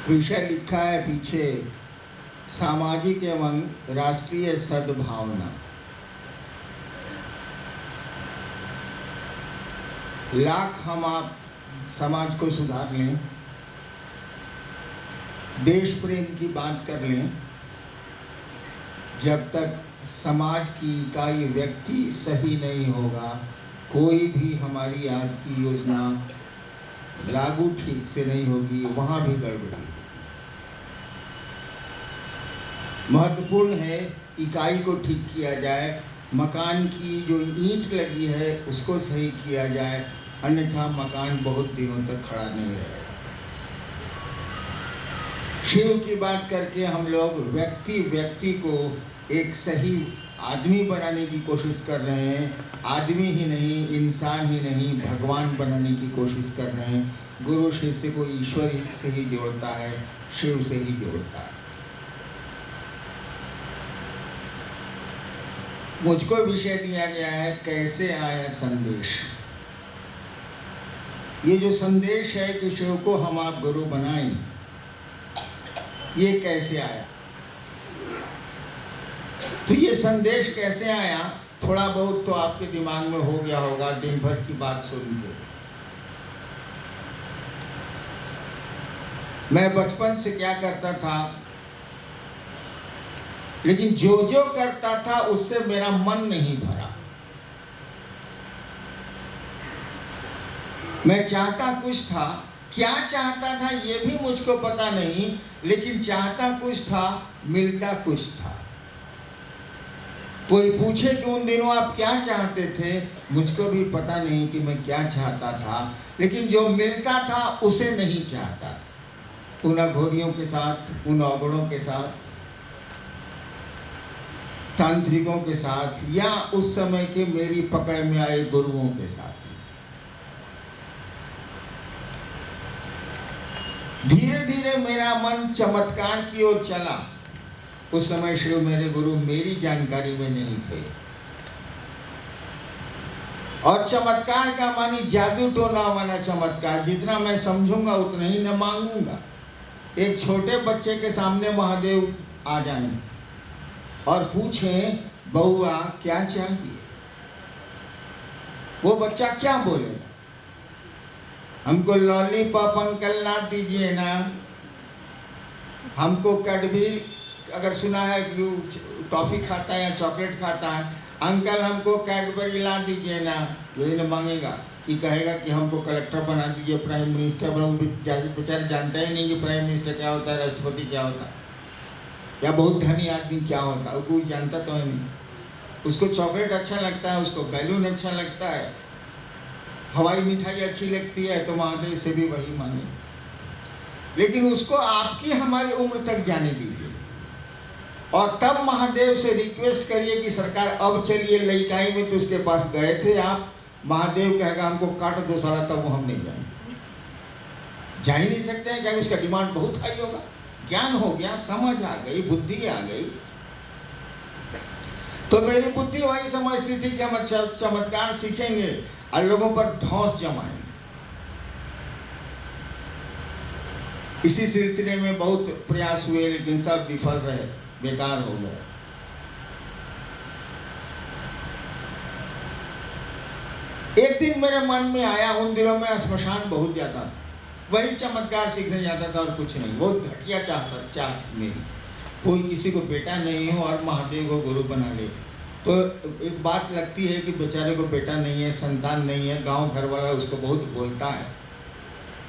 विषय लिखा है पीछे, सामाजिक एवं राष्ट्रीय सद्भावना। लाख हम आप समाज को सुधार लें, देश प्रेम की बात कर लें, जब तक समाज की इकाई व्यक्ति सही नहीं होगा, कोई भी हमारी आपकी योजना लागू ठीक से नहीं होगी, वहाँ भी गड़बड़ी। महत्वपूर्ण है इकाई को ठीक किया जाए, मकान की जो ईंट लगी है उसको सही किया जाए, अन्यथा मकान बहुत दिनों तक खड़ा नहीं रहेगा। शिव की बात करके हम लोग व्यक्ति को एक सही आदमी बनाने की कोशिश कर रहे हैं। आदमी ही नहीं, इंसान ही नहीं, भगवान बनाने की कोशिश कर रहे हैं। गुरु शिष्य को ईश्वर से ही जोड़ता है, शिव से ही जोड़ता है। मुझको विषय दिया गया है कैसे आया संदेश। ये जो संदेश है कि शिव को हम आप गुरु बनाएं, ये कैसे आया? तो ये संदेश कैसे आया, थोड़ा बहुत तो आपके दिमाग में हो गया होगा दिन भर की बात सुन के। मैं बचपन से क्या करता था, लेकिन जो जो करता था उससे मेरा मन नहीं भरा। मैं चाहता कुछ था, क्या चाहता था ये भी मुझको पता नहीं, लेकिन चाहता कुछ था, मिलता कुछ था। कोई पूछे कि उन दिनों आप क्या चाहते थे, मुझको भी पता नहीं कि मैं क्या चाहता था, लेकिन जो मिलता था उसे नहीं चाहता। उन अघोरियों के साथ, उन अवगुणों के साथ, तांत्रिकों के साथ, या उस समय के मेरी पकड़ में आए गुरुओं के साथ। धीरे धीरे मेरा मन चमत्कार की ओर चला। उस समय शिव मेरे गुरु मेरी जानकारी में नहीं थे, और चमत्कार का मानी जादू टोना वाला चमत्कार, जितना मैं समझूंगा उतना ही न मांगूंगा। एक छोटे बच्चे के सामने महादेव आ जाए और पूछें बउआ क्या चाहिए, वो बच्चा क्या बोलेगा? हमको लॉलीपॉप अंकल ला दीजिए ना, हमको कैडबरी, अगर सुना है कि टॉफ़ी खाता है या चॉकलेट खाता है, अंकल हमको कैडबरी ला दीजिए ना। यही न मांगेगा कि कहेगा कि हमको कलेक्टर बना दीजिए, प्राइम मिनिस्टर बना। बेचारा जानता ही नहीं कि प्राइम मिनिस्टर क्या होता है, राष्ट्रपति क्या होता है, या बहुत धनी आदमी क्या होता है, कोई जानता तो है नहीं। उसको चॉकलेट अच्छा लगता है, उसको बैलून अच्छा लगता है, हवाई मिठाई अच्छी लगती है, तो महादेव से भी वही मांगे। लेकिन उसको आपकी हमारी उम्र तक जाने दीजिए, और तब महादेव से रिक्वेस्ट करिए कि सरकार अब चलिए लइकाई में तो उसके पास गए थे आप, महादेव कहेगा हमको काट दो साला, तब वो हम नहीं जाएंगे। जा ही नहीं सकते हैं, क्या उसका डिमांड बहुत हाई होगा। ज्ञान हो गया, समझ आ गई, बुद्धि आ गई। तो मेरी बुद्धि वही समझती थी कि हम चमत्कार सीखेंगे और लोगों पर धौंस जमाएंगे। इसी सिलसिले में बहुत प्रयास हुए, लेकिन सब विफल रहे, बेकार हो गए। एक दिन मेरे मन में आया, उन दिनों में श्मशान बहुत जाता था, वही चमत्कार सीखने जाता था और कुछ नहीं। बहुत घटिया चाहत मेरी, कोई किसी को बेटा नहीं हो और महादेव को गुरु बना ले। तो एक बात लगती है कि बेचारे को बेटा नहीं है, संतान नहीं है, गांव घर वाला उसको बहुत बोलता है,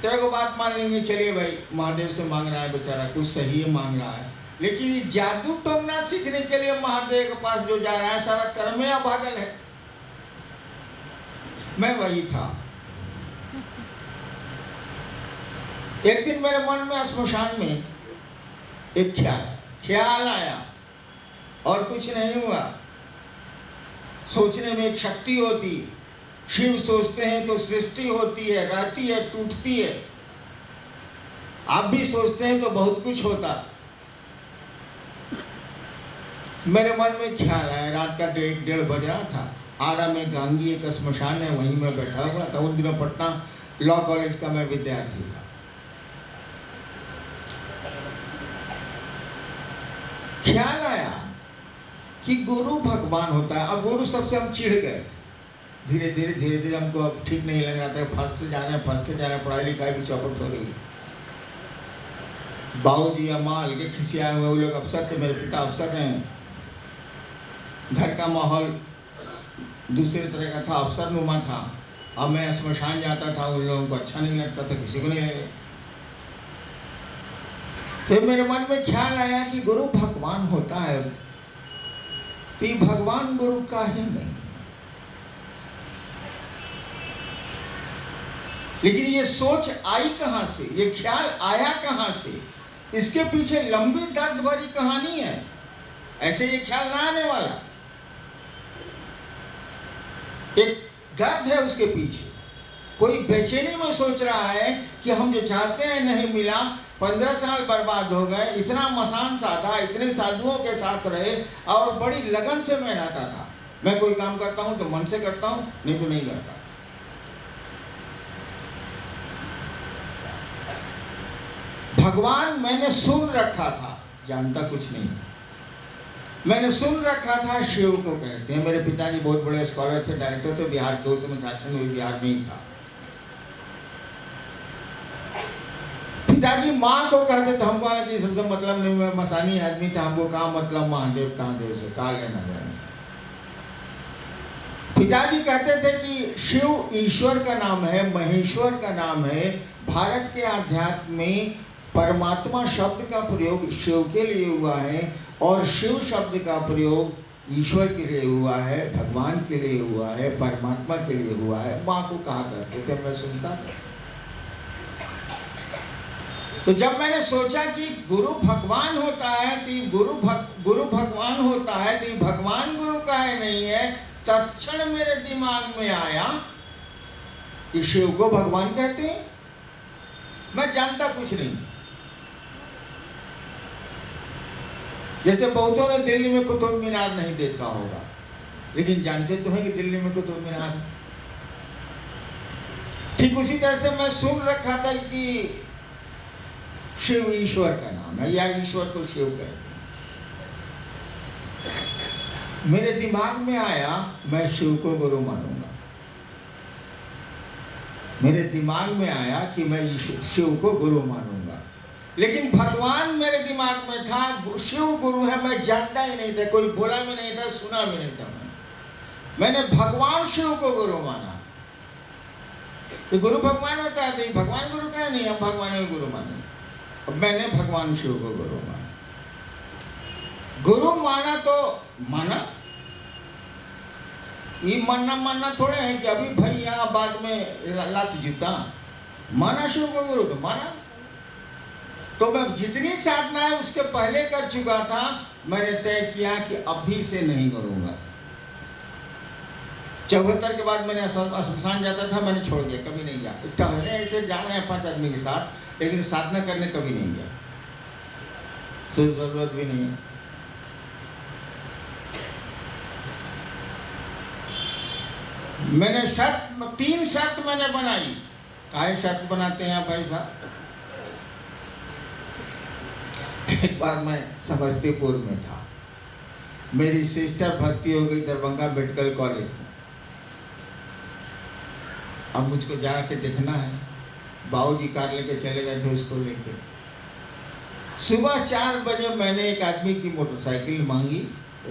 तो एक बात मान लेंगे, चलिए भाई महादेव से मांग रहा है बेचारा, कुछ सही है मांग रहा है। लेकिन ये जादू टोना सीखने के लिए महादेव के पास जो जा रहा है, सारा कर्म या पागल है। मैं वही था। एक दिन मेरे मन में श्मशान में एक ख्याल आया, और कुछ नहीं हुआ। सोचने में एक शक्ति होती, शिव सोचते हैं तो सृष्टि होती है, रहती है, टूटती है। आप भी सोचते हैं तो बहुत कुछ होता। मेरे मन में ख्याल आया, रात का 1:30 बज रहा था, आरा में गांगी एक श्मशान है, वहीं मैं बैठा हुआ था। उन दिनों पटना लॉ कॉलेज का मैं विद्यार्थी था। ख्याल आया कि गुरु भगवान होता है। अब गुरु सबसे हम चिढ़ गए थे। धीरे धीरे हमको अब ठीक नहीं लग रहा था। फंसते जा रहे हैं, पढ़ाई लिखाई भी चौपट हो रही है। बाबूजी अमाल के खिसियाए हुए वो लोग अफसर थे, मेरे पिता अफसर हैं। घर का माहौल दूसरे तरह का था, अफसर नुमा था। अब मैं स्मशान जाता था, उन लोगों को अच्छा नहीं लगता था, किसी को नहीं लगे। फिर मेरे मन में ख्याल आया कि गुरु भगवान होता है, तो ये भगवान गुरु का ही नहीं। लेकिन ये सोच आई कहां से, ये ख्याल आया कहां से? इसके पीछे लंबी दर्द भरी कहानी है। ऐसे ये ख्याल ना आने वाला, एक दर्द है उसके पीछे। कोई बेचैनी में सोच रहा है कि हम जो चाहते हैं नहीं मिला, 15 साल बर्बाद हो गए, इतना मसान साधा, इतने साधुओं के साथ रहे और बड़ी लगन से मैं रहता था। मैं कोई काम करता हूं तो मन से करता हूं, नहीं तो नहीं करता। भगवान मैंने सुन रखा था, जानता कुछ नहीं। मैंने सुन रखा था शिव को कहते हैं। मेरे पिताजी बहुत बड़े स्कॉलर थे, डायरेक्टर थे बिहार के, उस समय झारखंड में, बिहार में ही था। पिताजी माँ को कहते थे, हमको हालांकि सबसे मतलब नहीं, मैं मसानी आदमी था, हमको कहाँ मतलब महादेव तादेव से कहा लेना देना। पिताजी कहते थे कि शिव ईश्वर का नाम है, महेश्वर का नाम है। भारत के आध्यात्म में परमात्मा शब्द का प्रयोग शिव के लिए हुआ है और शिव शब्द का प्रयोग ईश्वर के लिए हुआ है, भगवान के लिए हुआ है, परमात्मा के लिए हुआ है। माँ को कहा करते थे, मैं सुनता था। तो जब मैंने सोचा कि गुरु भगवान होता है तो गुरु भगवान होता है तो भगवान गुरु का है नहीं है, तत्क्षण मेरे दिमाग में आया कि शिव को भगवान कहते हैं। मैं जानता कुछ नहीं। जैसे बहुतों ने दिल्ली में कुतुब मीनार नहीं देखा होगा, लेकिन जानते तो हैं कि दिल्ली में कुतुब मीनार है। ठीक उसी तरह से मैं सुन रखा था कि शिव ईश्वर का नाम है या ईश्वर को शिव कहते हैं। मेरे दिमाग में आया मैं शिव को गुरु मानूंगा। मेरे दिमाग में आया कि मैं शिव को गुरु मानूंगा। लेकिन भगवान मेरे दिमाग में था, शिव गुरु है, मैं जानता ही नहीं था, कोई बोला भी नहीं था, सुना भी नहीं था। मैंने भगवान शिव को गुरु माना। तो गुरु भगवान होता है तो भगवान गुरु का नहीं, हम भगवान को गुरु माने। अब मैंने भगवान शिव को गुरु माना। गुरु माना तो माना, ये मानना थोड़े है कि अभी भाई यहाँ बाद में लात जूता। माना शिव को गुरु तो माना। तो मैं जितनी साधना है उसके पहले कर चुका था। मैंने तय किया कि अभी से नहीं करूंगा। 74 के बाद मैंने शमशान जाता था, मैंने छोड़ दिया, कभी नहीं गया। टहलने ऐसे जा रहे हैं 5 आदमी के साथ, लेकिन साधना करने कभी नहीं गया, सिर्फ जरूरत भी नहीं है। मैंने 3 शर्त मैंने बनाई। काहे शर्त बनाते हैं भाई साहब? एक बार मैं समस्तीपुर में था, मेरी सिस्टर भर्ती हो गई दरभंगा मेडिकल कॉलेज में। अब मुझको जाके देखना है। बाबूजी कार लेके चले गए थे उसको लेके। सुबह 4 बजे मैंने एक आदमी की मोटरसाइकिल मांगी,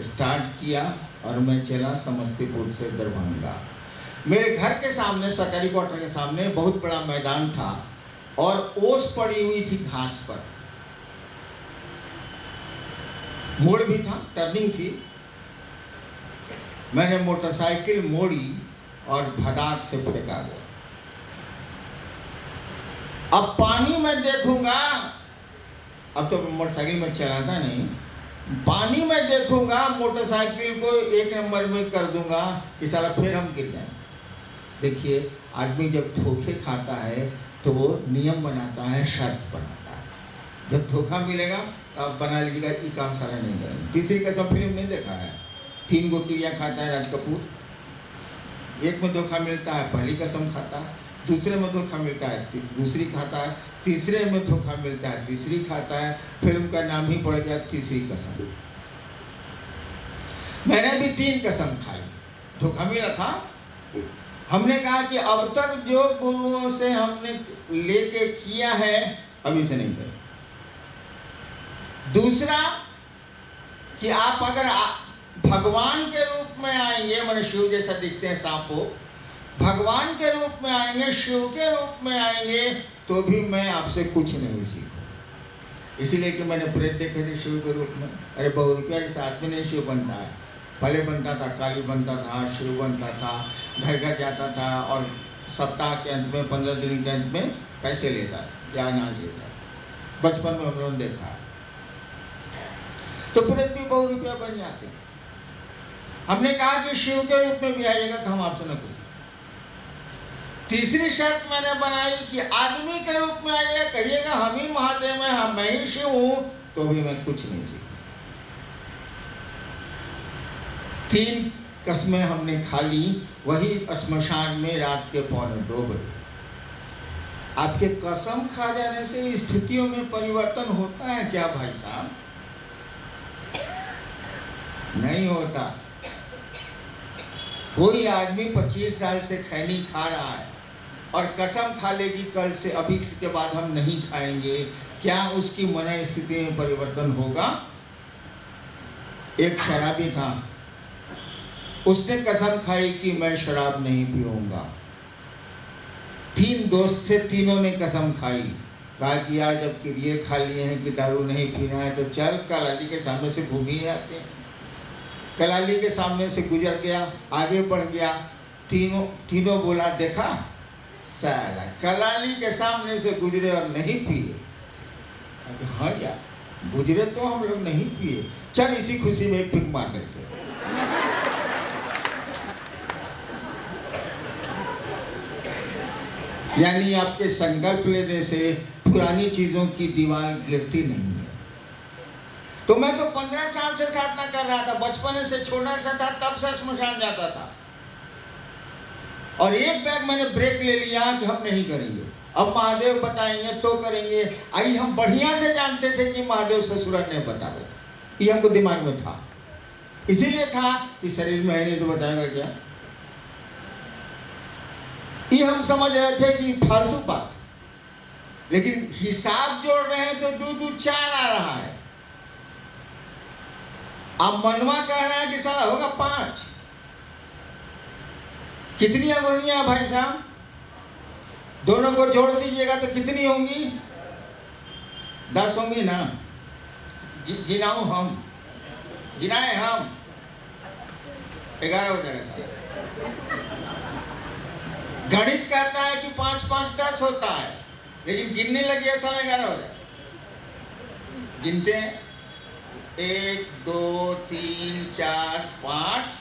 स्टार्ट किया और मैं चला समस्तीपुर से दरभंगा। मेरे घर के सामने, सरकारी क्वार्टर के सामने बहुत बड़ा मैदान था और ओस पड़ी हुई थी घास पर। मोड़ भी था, टर्निंग थी। मैंने मोटरसाइकिल मोड़ी और भड़ाक से फेंका गया। अब पानी में देखूंगा, अब तो मोटरसाइकिल में चलाता नहीं, पानी में देखूंगा मोटरसाइकिल को 1 नंबर में कर दूंगा कि साला फिर हम गिर जाएं। देखिए, आदमी जब धोखे खाता है तो वो नियम बनाता है, शर्त बनाता है। जब धोखा मिलेगा अब बना लीजिएगा ये काम सारा नहीं करेंगे। तीसरी कसम फिल्म नहीं देखा है? 3 गो क्रिया खाता है राज कपूर। एक में धोखा मिलता है, पहली कसम खाता है। दूसरे में धोखा मिलता है, दूसरी खाता है। तीसरे में धोखा मिलता है, तीसरी खाता है। फिल्म का नाम ही पड़ गया तीसरी कसम। मैंने भी 3 कसम खाई, धोखा मिला था। हमने कहा कि अब तक जो गुरुओं से हमने लेके किया है अभी से नहीं करें। दूसरा कि आप अगर भगवान के रूप में आएंगे, मैंने शिव जैसा दिखते हैं सांप को, भगवान के रूप में आएंगे, शिव के रूप में आएंगे, तो भी मैं आपसे कुछ नहीं सीखूं। इसीलिए कि मैंने प्रेत देखे थे शिव के रूप में। अरे बहुत रुपया इस आदमी नहीं शिव बनता है, पहले बनता था, काली बनता था, शिव बनता था, घर घर जाता था और सप्ताह के अंत में 15 दिन के अंत में पैसे लेता था या अनाज लेता था। बचपन में हम लोगों ने देखा। तो प्रेत भी बहुत रुपया बन जाते हैं। हमने कहा कि शिव के रूप में भी आइएगा तो हम आपसे न कुछ। तीसरी शर्त मैंने बनाई कि आदमी के रूप में आइएगा, कहिएगा हम ही महादेव हैं, हम मैं ही शिव हूं, तो भी मैं कुछ नहीं सीखूं। 3 कस्में हमने खा ली, वही श्मशान में रात के 1:45 बजे। आपके कसम खा जाने से स्थितियों में परिवर्तन होता है क्या भाई साहब? नहीं होता। कोई आदमी 25 साल से खैनी खा रहा है और कसम खा ले कि कल से, अभी के बाद हम नहीं खाएंगे, क्या उसकी मन स्थिति में परिवर्तन होगा? एक शराबी था, उसने कसम खाई कि मैं शराब नहीं पीऊंगा। 3 दोस्त थे, तीनों ने कसम खाई, कहा कि यार जब किरिए खा लिए हैं कि दारू नहीं पीना है तो चल कलाली के सामने से घूम ही आते हैं। कलाली के सामने से गुजर गया, आगे बढ़ गया, तीनों बोला देखा साला कलाली के सामने से गुजरे और नहीं पिए। हाँ यार गुजरे तो हम लोग नहीं पिए, चल इसी खुशी में एक पिक मार लेते। यानी आपके संकल्प लेने से पुरानी चीजों की दीवार गिरती नहीं है। तो मैं तो 15 साल से साधना कर रहा था, बचपन से छोटा सा था तब से श्मशान जाता था, और एक बैग मैंने ब्रेक ले लिया कि हम नहीं करेंगे, अब महादेव बताएंगे तो करेंगे। आई हम बढ़िया से जानते थे कि महादेव ससुराल नहीं बताएगा, ये हमको दिमाग में था, इसीलिए था कि शरीर में है नहीं तो बताएगा क्या। ये हम समझ रहे थे कि फालतू बात, लेकिन हिसाब जोड़ रहे हैं तो 2 2 4 आ रहा है। अब मनवा कह रहा है कि साला होगा 5। कितनी अंगुलियां भाई साहब? दोनों को जोड़ दीजिएगा तो कितनी होंगी? 10 होंगी ना? गिनाऊं हम? गिनाए हम? 11 हो जाएगा साहब। गणित कहता है कि 5 5 10 होता है, लेकिन गिनने लगे ऐसा 11 हो जाए। गिनते हैं 1 2 3 4 5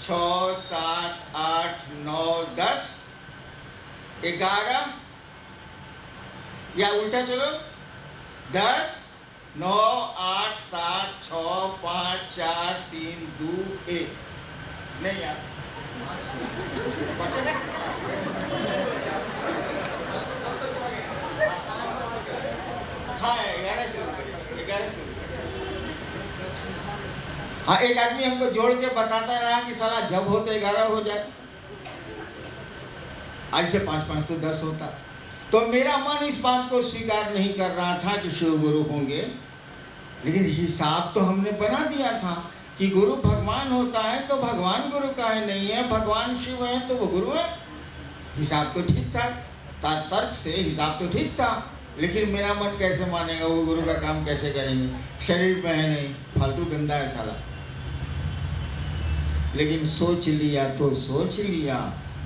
6 7 8 9 10 11, या उल्टा चलो 10 9 8 7 6 5 4 3 2 1। नहीं यार हाँ 11 से 11 से। हाँ एक आदमी हमको जोड़ के बताता रहा कि साला जब हो तो 11 हो जाए, आज से 5 5 तो 10 होता। तो मेरा मन इस बात को स्वीकार नहीं कर रहा था कि शिव गुरु होंगे, लेकिन हिसाब तो हमने बना दिया था कि गुरु भगवान होता है तो भगवान गुरु काहे नहीं है, भगवान शिव है तो वो गुरु है। हिसाब तो ठीक था, तर्क से हिसाब तो ठीक था, लेकिन मेरा मन कैसे मानेगा, वो गुरु का काम कैसे करेंगे, शरीर में है नहीं, फालतू धंधा है साला। लेकिन सोच लिया तो सोच लिया,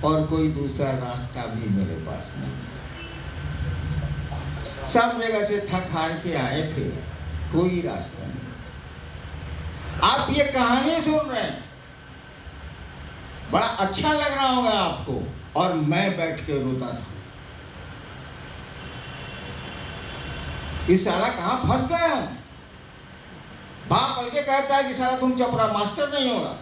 और कोई दूसरा रास्ता भी मेरे पास नहीं। सब जगह से थक हार के आए थे, कोई रास्ता नहीं। आप ये कहानी सुन रहे हैं, बड़ा अच्छा लग रहा होगा आपको, और मैं बैठ के रोता था। इस साला कहाँ फंस गया। बाप बल्कि कहता है कि साला तुम चपरा मास्टर नहीं होगा,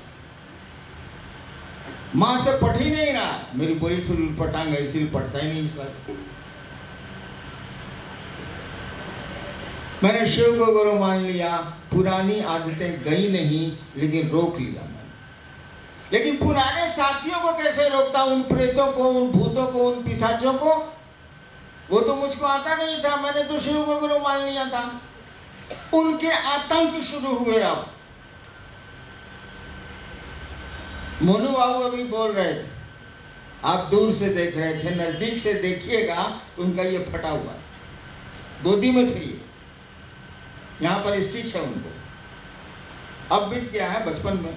माँ से पढ़ ही नहीं रहा। मेरी बोली थोड़ी पटांग है, इसीलिए पढ़ता ही नहीं सर। मैंने शिव को गुरु मान लिया, पुरानी आदतें गई नहीं, लेकिन रोक लिया मैंने। लेकिन पुराने साथियों को कैसे रोकता, उन प्रेतों को, उन भूतों को, उन पिशाचों को? वो तो मुझको आता नहीं था, मैंने तो शिव को गुरु मान लिया था। उनके आतंक शुरू हुए। अब मोनू बाबू अभी बोल रहे थे, आप दूर से देख रहे थे, नजदीक से देखिएगा उनका ये फटा हुआ, गोदी में थे, यहाँ पर स्टिच है उनको, अब बिट गया है बचपन में।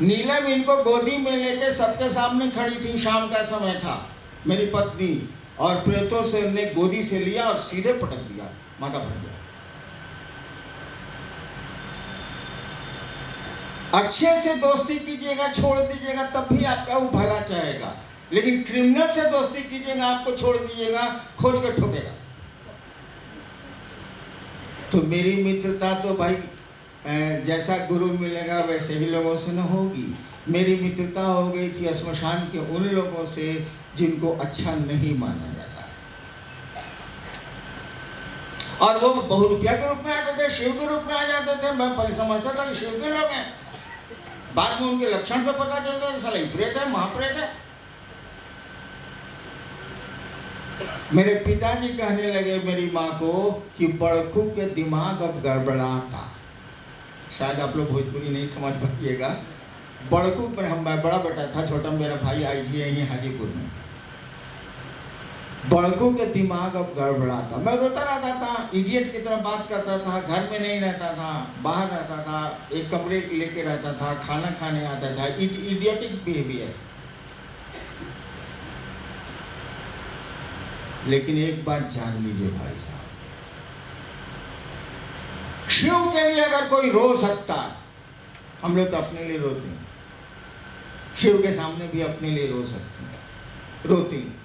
नीलम इनको गोदी में लेके सबके सामने खड़ी थी, शाम का समय था, मेरी पत्नी, और प्रेतों से उन्हें गोदी से लिया और सीधे पटक दिया, माथा फट गया। अच्छे से दोस्ती कीजिएगा, छोड़ दीजिएगा, तब भी आपका वो भला चाहेगा। लेकिन क्रिमिनल से दोस्ती कीजिएगा, आपको छोड़ दीजिएगा, खोज कर ठोकेगा। तो मेरी मित्रता तो भाई जैसा गुरु मिलेगा वैसे ही लोगों से न होगी। मेरी मित्रता हो गई थी श्मशान के उन लोगों से जिनको अच्छा नहीं माना जाता, और वो बहुरूपिया के रूप में आते थे, शिव के रूप में आ जाते थे। मैं पहले समझता था कि शिव के लोग हैं, बाद में उनके लक्षण से पता चलता है साला प्रेत है, महाप्रेत है। मेरे पिताजी कहने लगे मेरी माँ को कि बड़कू के दिमाग अब गड़बड़ाता। शायद आप लोग भोजपुरी नहीं समझ पाइएगा। बड़कू पर मैं बड़ा बेटा था, छोटा मेरा भाई आईजी है यहीं हाजीपुर में। बड़कू के दिमाग अब गड़बड़ाता। मैं रोता रहता था, इडियट की तरह बात करता था, घर में नहीं रहता था, बाहर रहता था, एक कमरे लेके रहता था, खाना खाने आता था, इडियटिक बिहेवियर। लेकिन एक बात जान लीजिए भाई साहब, शिव के लिए अगर कोई रो सकता, हम लोग तो अपने लिए रोते हैं, शिव के सामने भी अपने लिए रो सकते हैं, रोते हैं।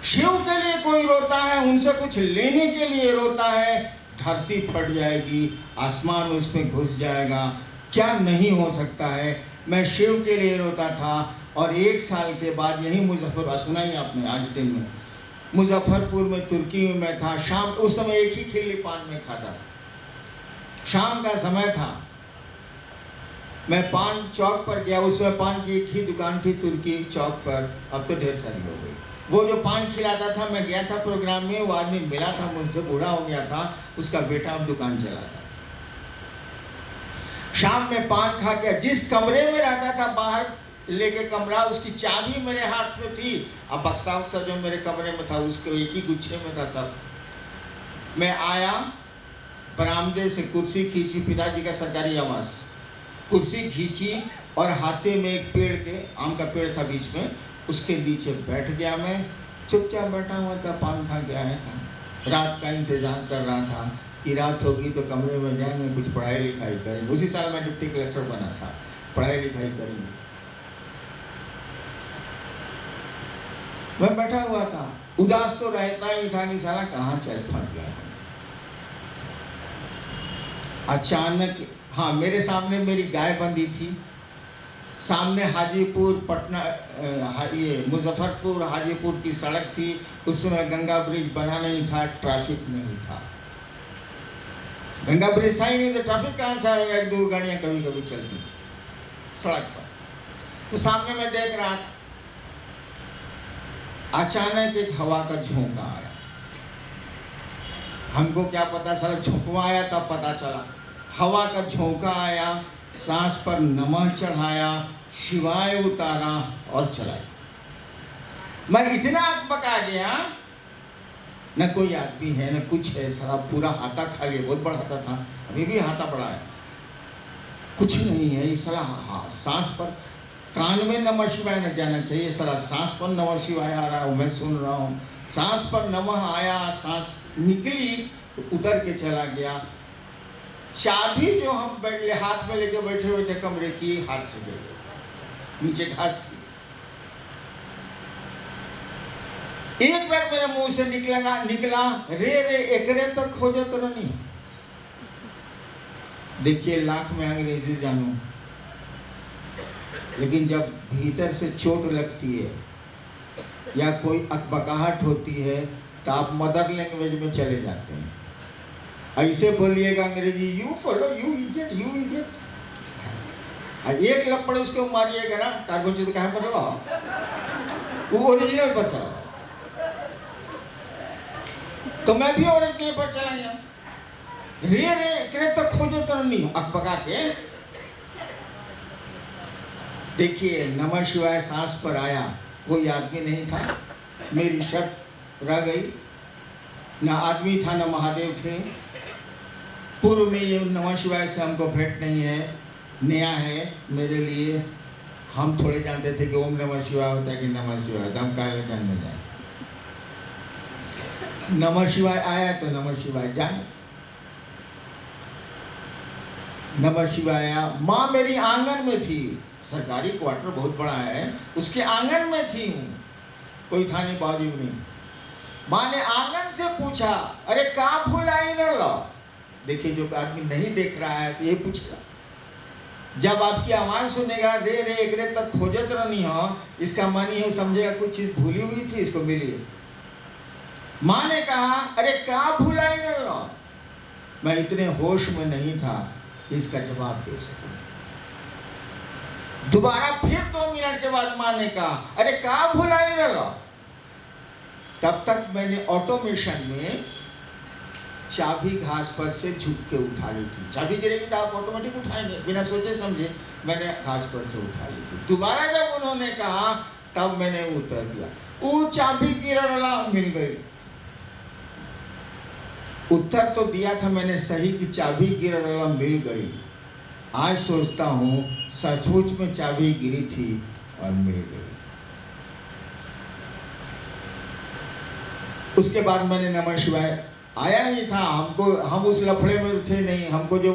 शिव के लिए कोई रोता है, उनसे कुछ लेने के लिए रोता है, धरती फट जाएगी, आसमान उसमें घुस जाएगा, क्या नहीं हो सकता है। मैं शिव के लिए रोता था। और 1 साल के बाद यही मुजफ्फरपुर, सुना ही आपने आज दिन में, मुजफ्फरपुर में तुर्की में मैं था। शाम, उस समय एक ही खिल्ली पान में खाता था, शाम का समय था, मैं पान चौक पर गया। उसमें पान की एक ही दुकान थी तुर्की चौक पर, अब तो ढेर सारी हो गई। वो जो पान खिलाता था, मैं गया था प्रोग्राम में, वो आदमी मिला था मुझसे, बूढ़ा हो गया था, उसका बेटा अब दुकान चलाता। शाम में पान खा के जिस कमरे में रहता था, बाहर लेके कमरा, उसकी चाबी मेरे हाथ में थी, अब बक्सा उक्सा जो मेरे कमरे में था उसको एक ही गुच्छे में था सब। मैं आया, बरामदे से कुर्सी खींची, पिताजी का सरकारी आवास, कुर्सी खींची और हाथे में एक पेड़ के, आम का पेड़ था बीच में, उसके नीचे बैठ गया। मैं चुपचाप बैठा हुआ था, पान खा के आया था, रात का इंतजार कर रहा था कि रात होगी तो कमरे में जाएंगे, कुछ पढ़ाई लिखाई करेंगे। उसी साल मैं डिप्टी कलेक्टर बना था, पढ़ाई लिखाई करेंगे। मैं बैठा हुआ था, उदास तो रहता ही था कि साला कहाँ चल फंस गया। अचानक, हाँ, मेरे सामने मेरी गाय बंधी थी, सामने हाजीपुर पटना, ये मुजफ्फरपुर हाजीपुर की सड़क थी। उस समय गंगा ब्रिज बना नहीं था, ट्रैफिक नहीं था, गंगा ब्रिज था ही नहीं तो ट्रैफिक कहाँ से आएगा, 1-2 गाड़ियाँ कभी कभी चलती थी सड़क पर। तो सामने मैं देख रहा था, अचानक एक हवा का झोंका आया। हमको क्या पता, साला झोंका आया तब पता चला। हवा का झोंका आया, सांस पर नमक चढ़ाया, शिवाय उतारा और चलाया। मैं इतना अकबका गया, न कोई आदमी है न कुछ है, साला पूरा हाथा खा गया, बहुत बड़ा हाथा था, अभी भी हाथा बड़ा है, कुछ नहीं है। ये साला सांस पर, कान में नमः शिवाय न जाना चाहिए, साला सांस पर नमः शिवाय आ रहा हूँ, मैं सुन रहा हूँ। सांस पर नमः आया, सांस निकली तो उतर के चला गया। चाबी जो हम हाथ में लेके बैठे हुए थे कमरे की, हाथ से गिर गई, नीचे घास थी। एक बार मेरे मुंह से निकला, रे रे एकरे तक खोजे तो नहीं। देखिए, लाख में अंग्रेजी जानू, लेकिन जब भीतर से चोट लगती है या कोई अकबकाहट होती है, तो आप मदर लैंग्वेज में चले जाते हैं। ऐसे बोलिएगा अंग्रेजी, you follow, you idiot, you idiot, एक लपड़ उसको मारिएगा ना तार बच्चे तो कहाँ पर रहो, वो ओरिजिनल पर चला। तो मैं भी ओरिजिनल पर चला गया। रे करे तो खोजो तो नहीं अकबका के। देखिए नमः शिवाय सांस पर आया, कोई आदमी नहीं था, मेरी शर्त रह गई, ना आदमी था ना महादेव थे। पूर्व में ये नमः शिवाय से हमको भेंट नहीं है, नया है मेरे लिए। हम थोड़े जानते थे कि ओम नमः शिवाय होता है कि नमः शिवाय, तो हम काहे जानने जाए। नमः शिवाय आया तो नमः शिवाय जाए। नमः शिवाय आया, माँ मेरी आंगन में थी, सरकारी क्वार्टर बहुत बड़ा है, उसके आंगन में थी हूँ, कोई था नहीं, बाजू नहीं। माँ ने आंगन से पूछा, अरे कहाँ भूलाई न लो। देखिए जो आदमी नहीं देख रहा है तो ये पूछेगा, जब आपकी आवाज सुनेगा रे रे एक रे तक खोजत नहीं हो, इसका मन ये समझेगा कुछ चीज भूली हुई थी, इसको मिली। माँ ने कहा, अरे कहाँ भूलाई न लो। मैं इतने होश में नहीं था कि इसका जवाब दे सकूं। दोबारा फिर 2 मिनट के बाद माँ ने कहा, अरे कहाँ भुलाई न लो। तब तक मैंने ऑटोमेशन में चाबी घास पर से झुक के उठा ली थी। चाबी गिरेगी तो आप ऑटोमेटिक उठाएंगे, बिना सोचे समझे मैंने घास पर से उठा ली थी। दोबारा जब उन्होंने कहा तब मैंने उतर दिया, वो चाबी गिरला मिल गई। उत्तर तो दिया था मैंने सही कि चाबी गिरला मिल गई। आज सोचता हूँ सचमुच में चाबी गिरी थी और मिल गई। उसके बाद मैंने नमः शिवाय आया ही था, हम उस लफड़े में थे नहीं। हमको जो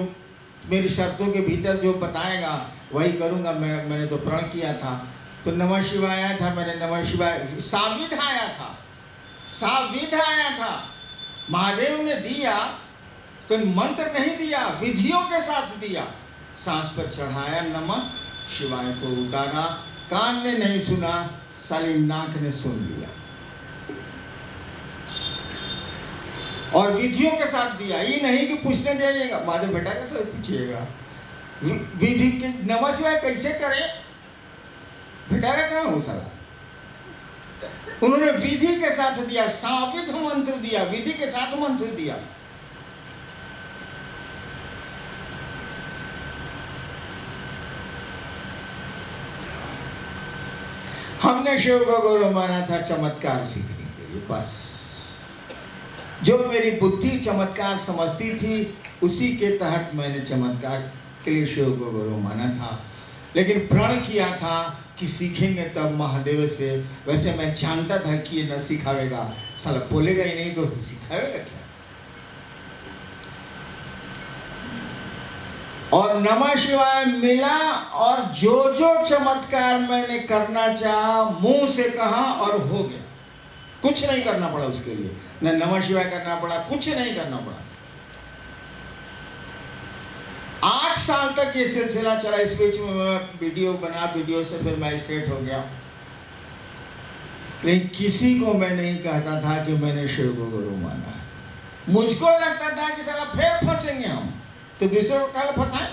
मेरी शर्तों के भीतर जो बताएगा वही करूँगा। मैंने तो प्रण किया था, तो नमः शिवाय आया था। मैंने नमः शिवाय साविध आया था, साविध आया था। महादेव ने दिया तो मंत्र नहीं दिया, विधियों के साथ दिया। सांस पर चढ़ाया नमः शिवाय को, उतारा, कान ने नहीं सुना, साली नाक ने सुन लिया और विधियों के साथ दिया। ये नहीं कि पूछने जाइएगा, महादेव बेटा कैसे पूछिएगा, विधि के नमः शिवाय कैसे करें, बेटा का कहाँ हो साला। उन्होंने विधि के साथ दिया, साविध मंत्र दिया, विधि के साथ मंत्र दिया। हमने शिव को गुरु माना था चमत्कार सीखने के लिए, बस। जो मेरी बुद्धि चमत्कार समझती थी उसी के तहत मैंने चमत्कार के लिए शिव को गुरु माना था। लेकिन प्रण किया था कि सीखेंगे तब महादेव से। वैसे मैं जानता था कि ये न सिखावेगा, साला बोलेगा ही नहीं तो सिखावेगा क्या। और नमः शिवाय मिला और जो जो चमत्कार मैंने करना चाहा मुंह से कहा और हो गया। कुछ नहीं करना पड़ा उसके लिए, न नमः शिवाय करना पड़ा, कुछ नहीं करना पड़ा। 8 साल तक ये सिलसिला चला। इस बीच में मैं वीडियो बना, वीडियो से फिर मैं स्ट्रेट हो गया। लेकिन किसी को मैं नहीं कहता था कि मैंने शिव को गुरु माना है। मुझको लगता था कि साला फिर फंसेंगे हम, तो दूसरे को कल फंसाएं।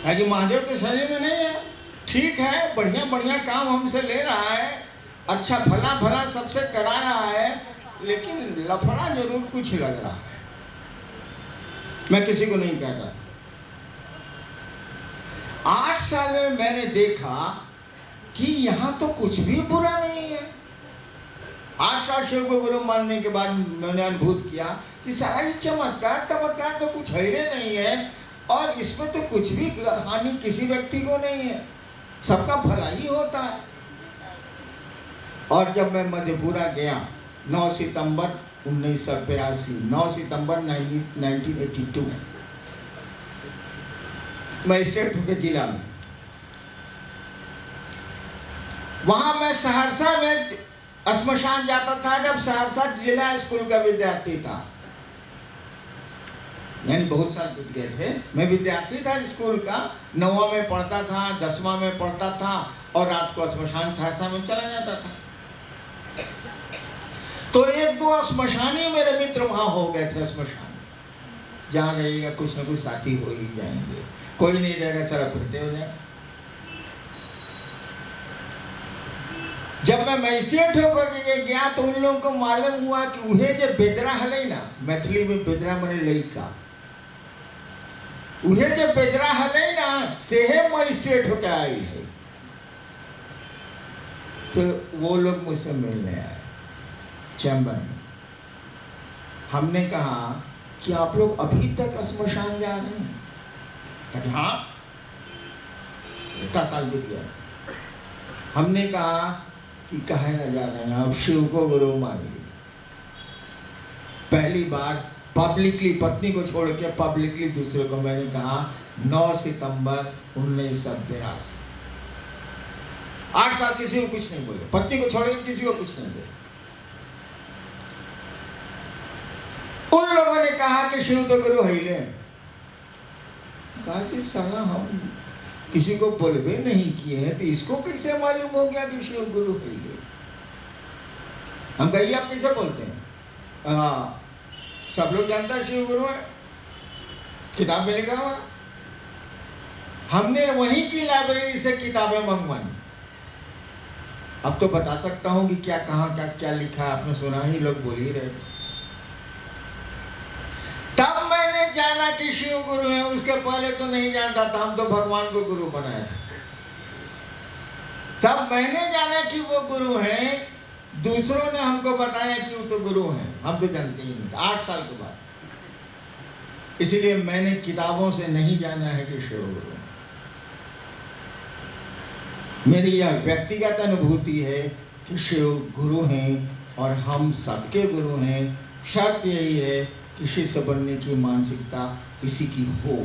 ताकि महादेव के शरीर में नहीं है, ठीक है, बढ़िया बढ़िया काम हमसे ले रहा है, अच्छा भला भला सबसे करा रहा है, लेकिन लफड़ा जरूर कुछ लग रहा है। मैं किसी को नहीं कहता। 8 साल में मैंने देखा कि यहाँ तो कुछ भी बुरा नहीं है। 8 साल शिव को गुरु मानने के बाद मैंने अनुभूत किया कि सारा ये चमत्कार तमत्कार तो कुछ है नहीं है, और इसमें तो कुछ भी हानि किसी व्यक्ति को नहीं है, सबका भला ही होता है। और जब मैं मधेपुरा गया 9 सितंबर 1982, 9 सितंबर 1982 मजिस्ट्रेट के जिला में, वहां मैं सहरसा में श्मशान जाता था जब सहरसा जिला स्कूल का विद्यार्थी था। यानी बहुत साल बीत गए थे। मैं विद्यार्थी था स्कूल का, 9वां में पढ़ता था, 10वां में पढ़ता था, और रात को श्मशान सहरसा में चला जाता था। तो एक दो श्मशानी मेरे मित्र वहां हो गए थे। श्मशान जहाँ रहेगा कुछ ना कुछ साथी हो ही जाएंगे, कोई नहीं रहेगा सारा फिरते हो जाए। जब मैं मजिस्ट्रेट होकर के गया तो उन लोगों को मालूम हुआ कि उहे जो बेदरा हले ना, मैथिली में बेदरा मने लइका, उहे जो बेदरा हले ना सेहे मजिस्ट्रेट होकर आई है। तो वो लोग मुझसे मिलने आए चैम्बर में। हमने कहा कि आप लोग अभी तक श्मशान जा रहे हैं? कहते हाँ, इतना साल बीत गया। हमने कहा कि कहे न जा रहे हैं, आप शिव को गुरु मान लीजिए। पहली बार पब्लिकली पत्नी को छोड़ के पब्लिकली दूसरे को मैंने कहा 9 सितंबर 1982। 8 साल किसी को कुछ नहीं बोले, पत्नी को छोड़ के किसी को कुछ नहीं बोले। उन लोगों ने कहा कि शिव तो गुरु है। कहा कि साला हम किसी को बोलबे नहीं किए हैं तो इसको कैसे मालूम हो गया कि शिव गुरु है? हम कहिए आप कैसे बोलते हैं? सब लोग जानता है शिव गुरु है, किताब में लिखा हुआ। हमने वहीं की लाइब्रेरी से किताबें मंगवाई। अब तो बता सकता हूं कि क्या कहाँ क्या लिखा है, आपने सुना ही, लोग बोल ही रहे। तब मैंने जाना कि शिव गुरु है, उसके पहले तो नहीं जानता था। हम तो भगवान को गुरु बनाया था। तब मैंने जाना कि वो गुरु हैं, दूसरों ने हमको बताया कि वो तो गुरु हैं, हम तो जानते ही नहीं। 8 साल के बाद। इसलिए मैंने किताबों से नहीं जाना है कि शिव गुरु है। मेरी यह व्यक्तिगत अनुभूति है कि शिव गुरु हैं और हम सबके गुरु हैं। शर्त यही है कि शिष्य बनने की मानसिकता किसी की हो।